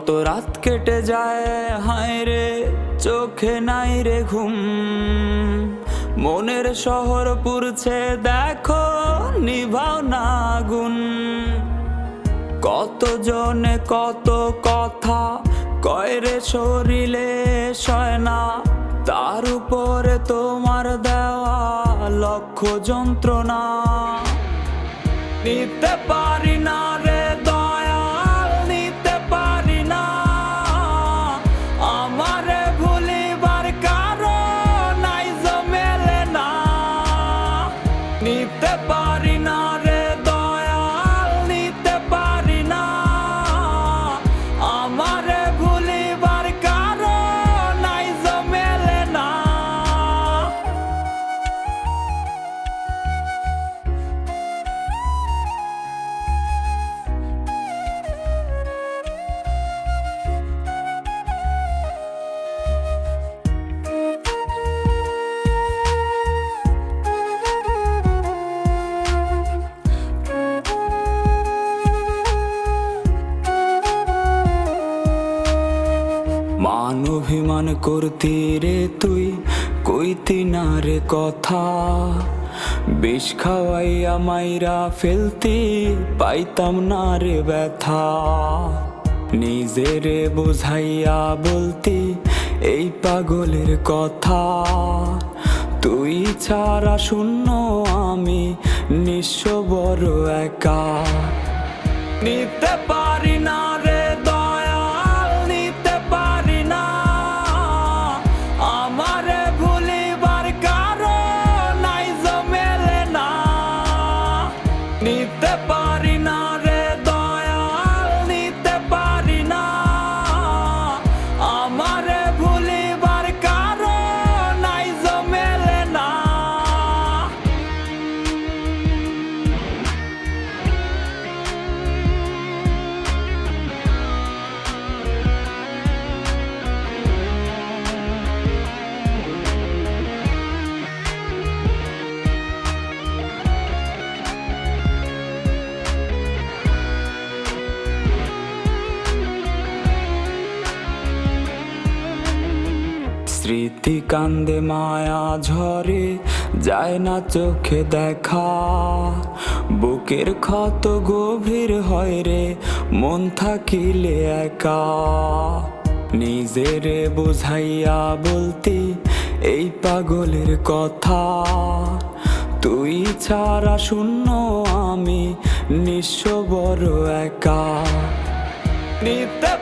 কত রাত কেটে যায় হায় রে, চোখে নাই রে ঘুম। মনের শহর পুরছে দেখো, নিভাও না আগুন। কত জনে কত কথা কয় রে, শরীরে সয় না। তার উপরে তোমার দেওয়া লক্ষ যন্ত্রণা। নিতে পারি না রে দয়াল, নিতে পারি না। আমারে ভুলিবার কারণ আইজ মেলে না। নিতে পারি না রে দয়াল, নিতে পারি না। আমারে ভুলিবার কারণ আইজ মেলে না। মান অভিমান করতি রে তুই, কইতি না রে কথা। বিষ খাওয়াইয়া মাইরা ফেলতি, পাইতাম না রে ব্যথা। নিজেরে বুঝাইয়া বলতি এই পাগলের কথা। তুই ছাড়া শূন্য আমি, নিঃস্ব বড় একা। নিতে পারি না রে দয়াল, নিতে পারি না। আমারে ভুলিবার কারণ আইজ মেলে না। নিতে পারি না রে দয়াল, নিতে পারি না। আমারে ভুলিবার কারণ আইজ মেলে না। স্মৃতি কান্দে মায়া ঝরে, যায় না চোখে দেখা। বুকের ক্ষত গভীর হয় রে, মন থাকিলে একা। নিজেরে বুঝাইয়া বলতি এই পাগলের কথা। তুই ছাড়া শূন্য আমি, নিঃস্ব বড় একা। নিতে